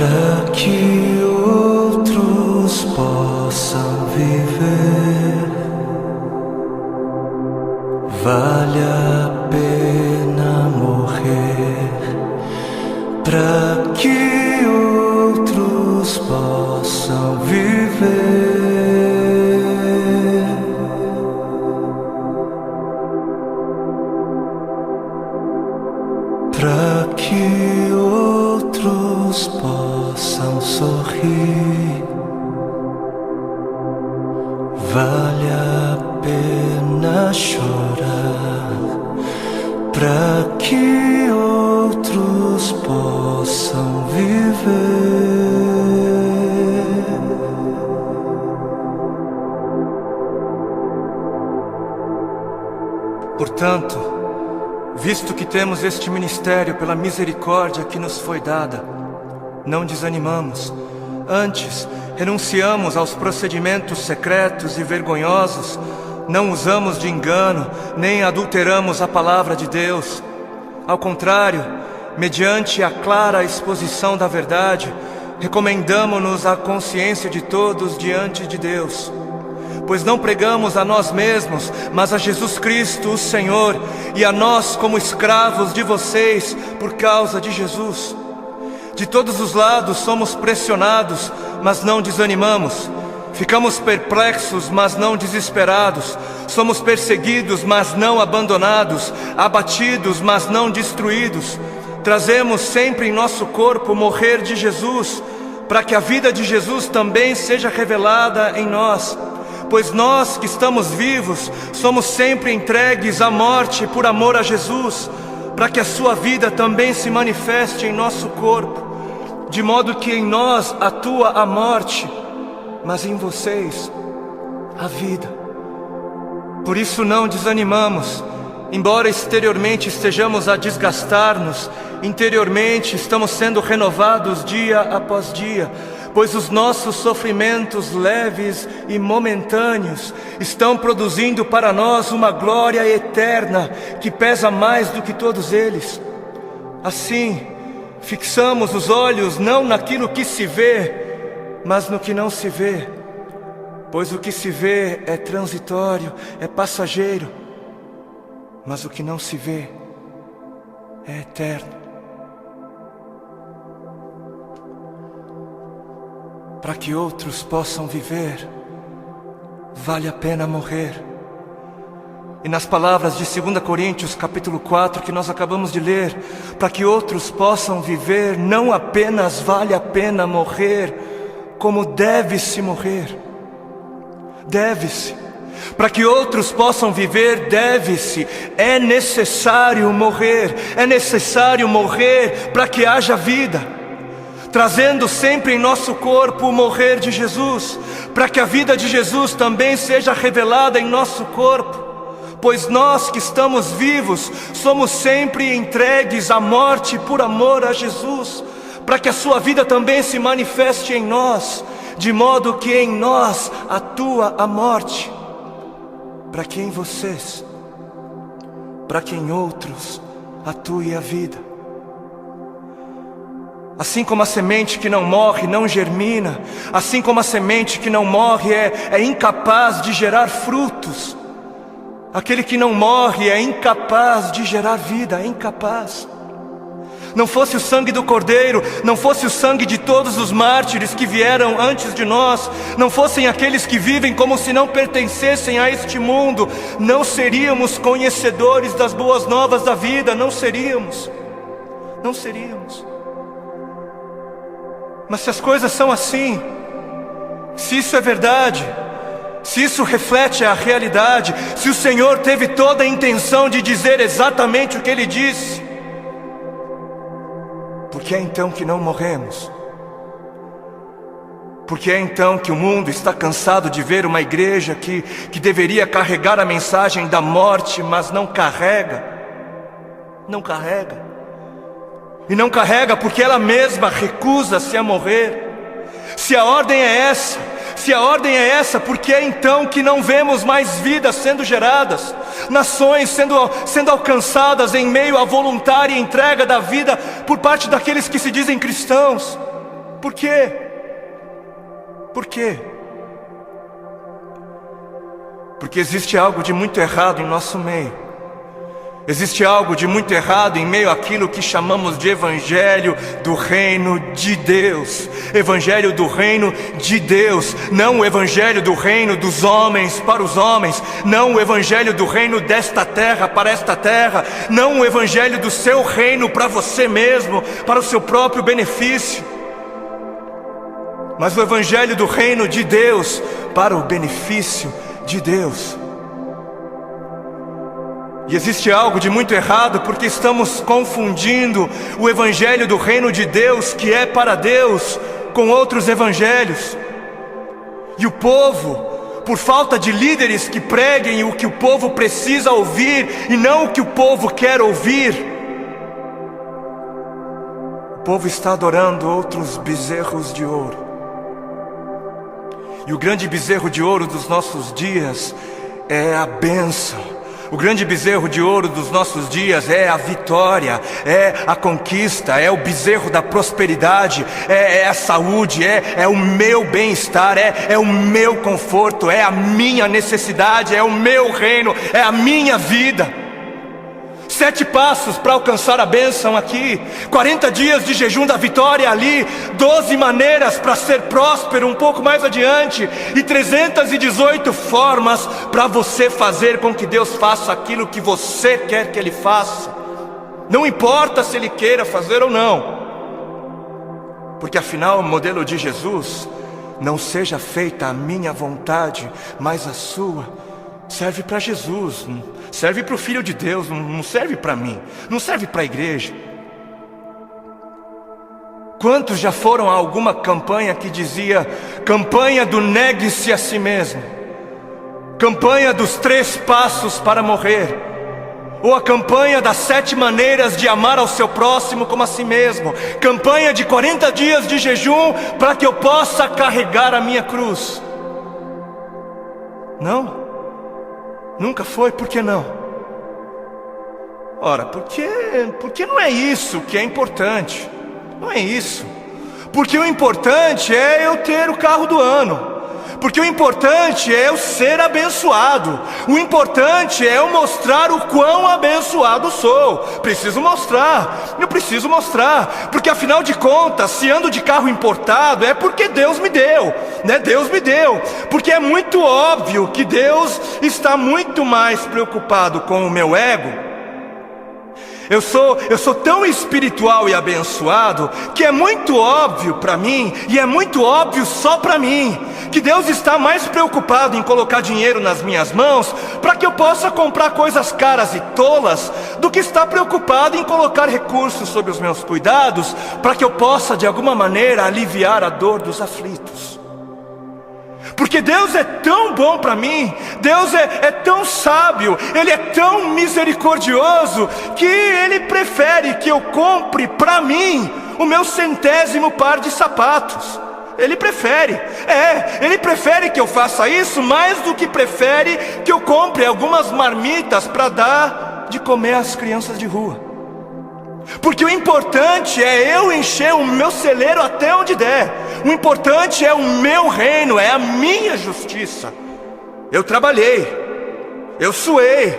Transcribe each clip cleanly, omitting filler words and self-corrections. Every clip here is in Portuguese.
para que outros possam viver. Vale a pena morrer para que outros possam viver. Para que outros possam sorrir. Vale a pena chorar para que outros possam viver. Portanto, visto que temos este ministério pela misericórdia que nos foi dada, não desanimamos. Antes, renunciamos aos procedimentos secretos e vergonhosos, não usamos de engano, nem adulteramos a palavra de Deus. Ao contrário, mediante a clara exposição da verdade, recomendamo-nos à consciência de todos diante de Deus. Pois não pregamos a nós mesmos, mas a Jesus Cristo, o Senhor, e a nós como escravos de vocês por causa de Jesus. De todos os lados somos pressionados, mas não desanimamos. Ficamos perplexos, mas não desesperados. Somos perseguidos, mas não abandonados. Abatidos, mas não destruídos. Trazemos sempre em nosso corpo o morrer de Jesus, para que a vida de Jesus também seja revelada em nós. Pois nós que estamos vivos, somos sempre entregues à morte por amor a Jesus, para que a sua vida também se manifeste em nosso corpo, de modo que em nós atua a morte, mas em vocês a vida. Por isso não desanimamos, embora exteriormente estejamos a desgastar-nos, interiormente estamos sendo renovados dia após dia, pois os nossos sofrimentos leves e momentâneos estão produzindo para nós uma glória eterna que pesa mais do que todos eles. Assim, fixamos os olhos não naquilo que se vê, mas no que não se vê, pois o que se vê é transitório, é passageiro, mas o que não se vê é eterno. Para que outros possam viver, vale a pena morrer. E nas palavras de 2 Coríntios capítulo 4 que nós acabamos de ler, para que outros possam viver, não apenas vale a pena morrer, como deve-se morrer. Deve-se. Para que outros possam viver, deve-se. É necessário morrer. É necessário morrer para que haja vida. Trazendo sempre em nosso corpo o morrer de Jesus, para que a vida de Jesus também seja revelada em nosso corpo. Pois nós que estamos vivos, somos sempre entregues à morte por amor a Jesus, para que a sua vida também se manifeste em nós, de modo que em nós atua a morte, para que em vocês, para que em outros atue a vida. Assim como a semente que não morre não germina, assim como a semente que não morre é incapaz de gerar frutos, aquele que não morre é incapaz de gerar vida, é incapaz. Não fosse o sangue do Cordeiro, não fosse o sangue de todos os mártires que vieram antes de nós, não fossem aqueles que vivem como se não pertencessem a este mundo, não seríamos conhecedores das boas novas da vida, não seríamos. Mas se as coisas são assim, se isso é verdade, se isso reflete a realidade, se o Senhor teve toda a intenção de dizer exatamente o que Ele disse, por que é então que não morremos? Por que é então que o mundo está cansado de ver uma igreja que deveria carregar a mensagem da morte, mas não carrega? Não carrega. E não carrega porque ela mesma recusa-se a morrer. Se a ordem é essa, por que é então que não vemos mais vidas sendo geradas? Nações sendo alcançadas em meio à voluntária entrega da vida por parte daqueles que se dizem cristãos? Por quê? Por quê? Porque existe algo de muito errado em nosso meio. Existe algo de muito errado em meio àquilo que chamamos de Evangelho do Reino de Deus. Evangelho do Reino de Deus. Não o Evangelho do Reino dos homens para os homens. Não o Evangelho do Reino desta terra para esta terra. Não o Evangelho do seu reino para você mesmo, para o seu próprio benefício. Mas o Evangelho do Reino de Deus para o benefício de Deus. E existe algo de muito errado porque estamos confundindo o Evangelho do Reino de Deus, que é para Deus, com outros evangelhos. E o povo, por falta de líderes que preguem o que o povo precisa ouvir e não o que o povo quer ouvir, o povo está adorando outros bezerros de ouro. E o grande bezerro de ouro dos nossos dias é a bênção. O grande bezerro de ouro dos nossos dias é a vitória, é a conquista, é o bezerro da prosperidade, é a saúde, é o meu bem-estar, é o meu conforto, é a minha necessidade, é o meu reino, é a minha vida. 7 passos para alcançar a bênção aqui, 40 dias de jejum da vitória ali, 12 maneiras para ser próspero um pouco mais adiante, e 318 formas para você fazer com que Deus faça aquilo que você quer que Ele faça. Não importa se Ele queira fazer ou não, porque afinal o modelo de Jesus, não seja feita a minha vontade, mas a sua, serve para Jesus, serve para o Filho de Deus, não serve para mim, não serve para a igreja. Quantos já foram a alguma campanha que dizia: campanha do negue-se a si mesmo, campanha dos 3 passos para morrer, ou a campanha das 7 maneiras de amar ao seu próximo como a si mesmo, campanha de 40 dias de jejum para que eu possa carregar a minha cruz? Não? Nunca foi? Por que não? Ora, porque não é isso que é importante. Não é isso. Porque o importante é eu ter o carro do ano. Porque o importante é eu ser abençoado. O importante é eu mostrar o quão abençoado sou. Preciso mostrar. Eu preciso mostrar. Porque afinal de contas, se ando de carro importado, é porque Deus me deu, né? Deus me deu. Porque é muito óbvio que Deus está muito mais preocupado com o meu ego. Eu sou tão espiritual e abençoado que é muito óbvio para mim, e é muito óbvio só para mim, que Deus está mais preocupado em colocar dinheiro nas minhas mãos para que eu possa comprar coisas caras e tolas, do que está preocupado em colocar recursos sob os meus cuidados para que eu possa de alguma maneira aliviar a dor dos aflitos. Porque Deus é tão bom para mim, Deus é tão sábio, Ele é tão misericordioso, que Ele prefere que eu compre para mim o meu 100º par de sapatos. Ele prefere, Ele prefere que eu faça isso mais do que prefere que eu compre algumas marmitas para dar de comer às crianças de rua. Porque o importante é eu encher o meu celeiro até onde der. O importante é o meu reino, é a minha justiça. Eu trabalhei, eu suei.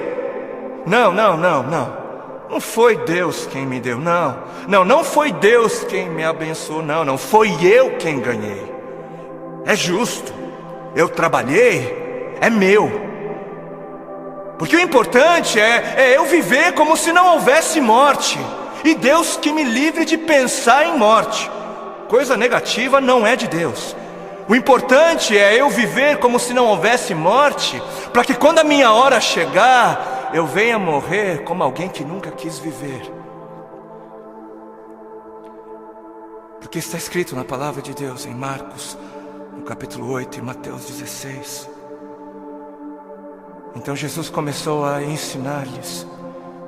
Não foi Deus quem me deu, não foi Deus quem me abençoou, não foi eu quem ganhei. É justo, eu trabalhei, é meu. Porque o importante é eu viver como se não houvesse morte. E Deus que me livre de pensar em morte. Coisa negativa não é de Deus. O importante é eu viver como se não houvesse morte, para que quando a minha hora chegar, eu venha morrer como alguém que nunca quis viver. Porque está escrito na palavra de Deus em Marcos, no capítulo 8 e Mateus 16. Então Jesus começou a ensinar-lhes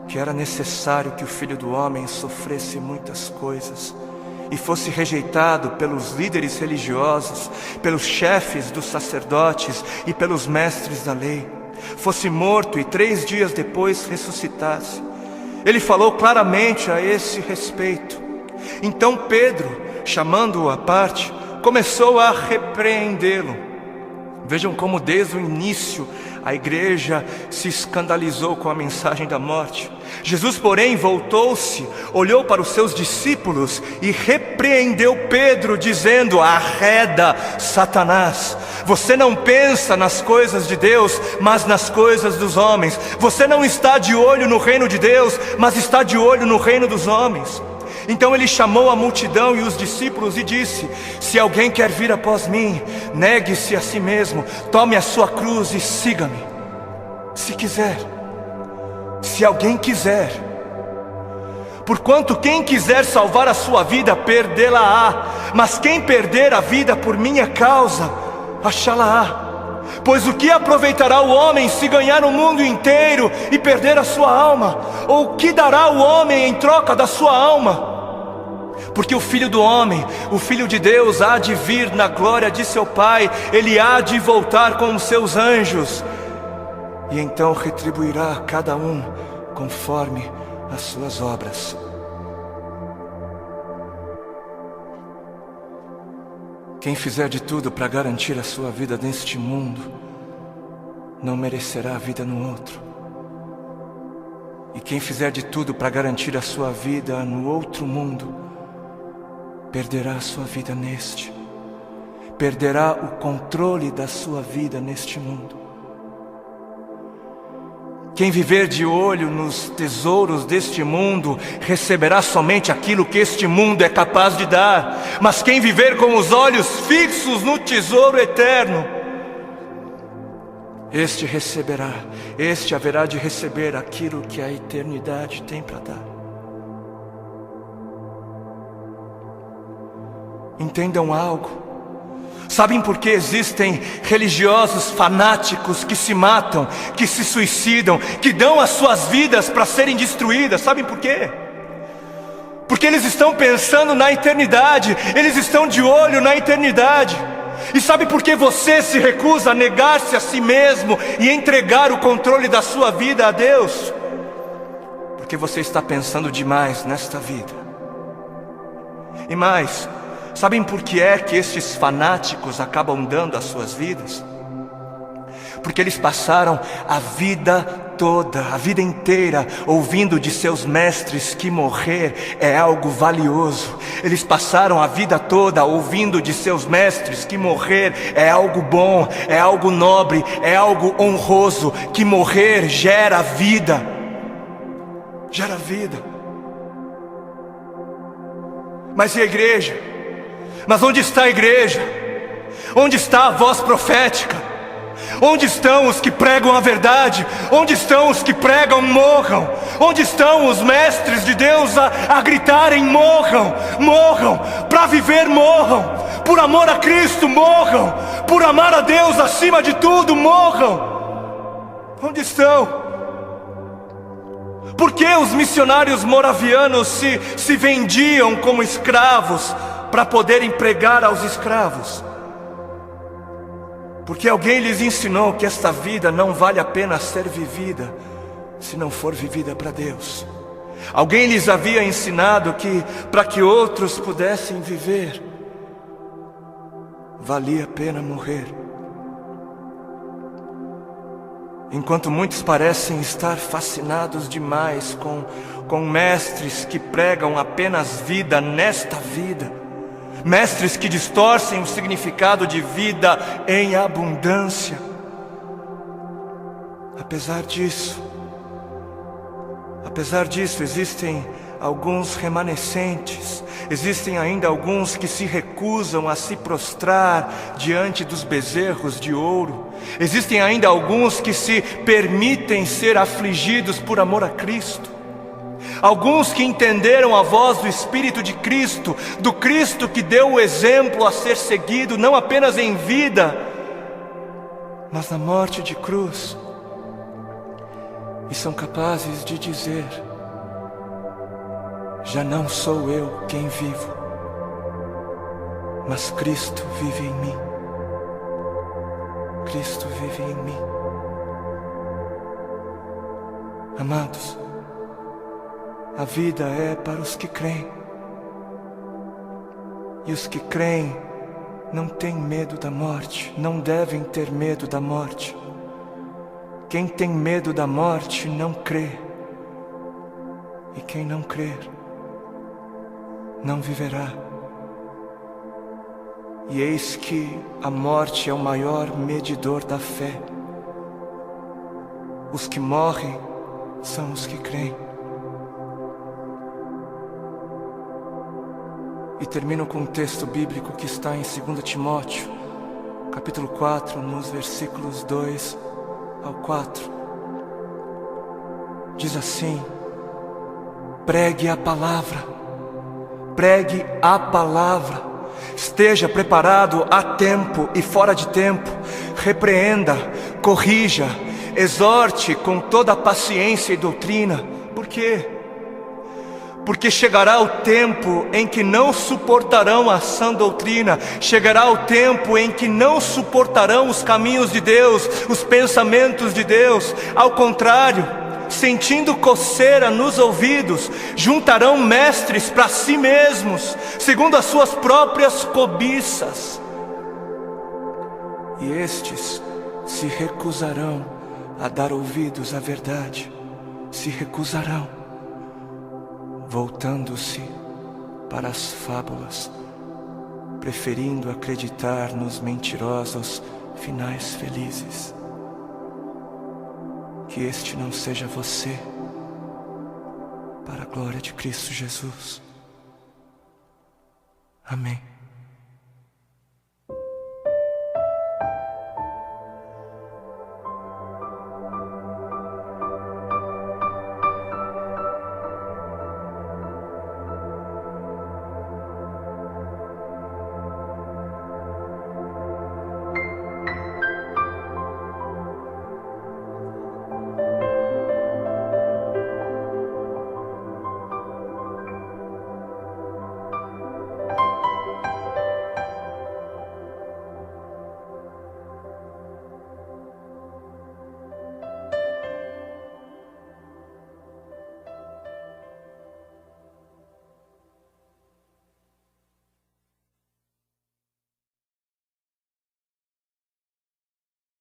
que era necessário que o Filho do Homem sofresse muitas coisas e fosse rejeitado pelos líderes religiosos, pelos chefes dos sacerdotes e pelos mestres da lei, fosse morto e 3 dias depois ressuscitasse. Ele falou claramente a esse respeito. Então Pedro chamando-o à parte, começou a repreendê-lo. Vejam como desde o início a igreja se escandalizou com a mensagem da morte. Jesus, porém, voltou-se, olhou para os seus discípulos e repreendeu Pedro, dizendo: arreda, Satanás, você não pensa nas coisas de Deus, mas nas coisas dos homens. Você não está de olho no reino de Deus, mas está de olho no reino dos homens. Então ele chamou a multidão e os discípulos e disse: se alguém quer vir após mim, negue-se a si mesmo, tome a sua cruz e siga-me. Se quiser, se alguém quiser. Porquanto quem quiser salvar a sua vida, perdê-la-á. Mas quem perder a vida por minha causa, achá-la-á. Pois o que aproveitará o homem se ganhar o mundo inteiro e perder a sua alma? Ou o que dará o homem em troca da sua alma? Porque o Filho do Homem, o Filho de Deus, há de vir na glória de seu Pai. Ele há de voltar com os seus anjos, e então retribuirá a cada um conforme as suas obras. Quem fizer de tudo para garantir a sua vida neste mundo, não merecerá a vida no outro. E quem fizer de tudo para garantir a sua vida no outro mundo, perderá a sua vida neste. Perderá o controle da sua vida neste mundo. Quem viver de olho nos tesouros deste mundo, receberá somente aquilo que este mundo é capaz de dar. Mas quem viver com os olhos fixos no tesouro eterno, este receberá, este haverá de receber aquilo que a eternidade tem para dar. Entendam algo. Sabem por que existem religiosos fanáticos que se matam, que se suicidam, que dão as suas vidas para serem destruídas? Sabem por quê? Porque eles estão pensando na eternidade, eles estão de olho na eternidade. E sabe por que você se recusa a negar-se a si mesmo e entregar o controle da sua vida a Deus? Porque você está pensando demais nesta vida. E mais, sabem por que é que estes fanáticos acabam dando as suas vidas? Porque eles passaram a vida toda, a vida inteira, ouvindo de seus mestres que morrer é algo valioso. Eles passaram a vida toda ouvindo de seus mestres que morrer é algo bom, é algo nobre, é algo honroso, que morrer gera vida. Gera vida. Mas e a igreja? Mas onde está a igreja? Onde está a voz profética? Onde estão os que pregam a verdade? Onde estão os que pregam morram? Onde estão os mestres de Deus a gritarem morram? Morram, para viver morram, por amor a Cristo morram, por amar a Deus acima de tudo morram. Onde estão? Por que os missionários moravianos se vendiam como escravos para poderem pregar aos escravos? Porque alguém lhes ensinou que esta vida não vale a pena ser vivida se não for vivida para Deus. Alguém lhes havia ensinado que para que outros pudessem viver, valia a pena morrer. Enquanto muitos parecem estar fascinados demais com mestres que pregam apenas vida nesta vida, mestres que distorcem o significado de vida em abundância. Apesar disso, existem alguns remanescentes, existem ainda alguns que se recusam a se prostrar diante dos bezerros de ouro, existem ainda alguns que se permitem ser afligidos por amor a Cristo. Alguns que entenderam a voz do Espírito de Cristo, do Cristo que deu o exemplo a ser seguido, não apenas em vida, mas na morte de cruz, e são capazes de dizer: já não sou eu quem vivo, mas Cristo vive em mim. Cristo vive em mim. Amados, a vida é para os que creem. E os que creem não têm medo da morte, não devem ter medo da morte. Quem tem medo da morte não crê. E quem não crer, não viverá. E eis que a morte é o maior medidor da fé. Os que morrem são os que creem. E termino com um texto bíblico que está em 2 Timóteo, capítulo 4, nos versículos 2 ao 4. Diz assim: pregue a palavra, pregue a palavra, esteja preparado a tempo e fora de tempo, repreenda, corrija, exorte com toda a paciência e doutrina. Por quê? Porque chegará o tempo em que não suportarão a sã doutrina, chegará o tempo em que não suportarão os caminhos de Deus, os pensamentos de Deus. Ao contrário, sentindo coceira nos ouvidos, juntarão mestres para si mesmos, segundo as suas próprias cobiças. E estes se recusarão a dar ouvidos à verdade, se recusarão, voltando-se para as fábulas, preferindo acreditar nos mentirosos finais felizes. Que este não seja você, para a glória de Cristo Jesus. Amém.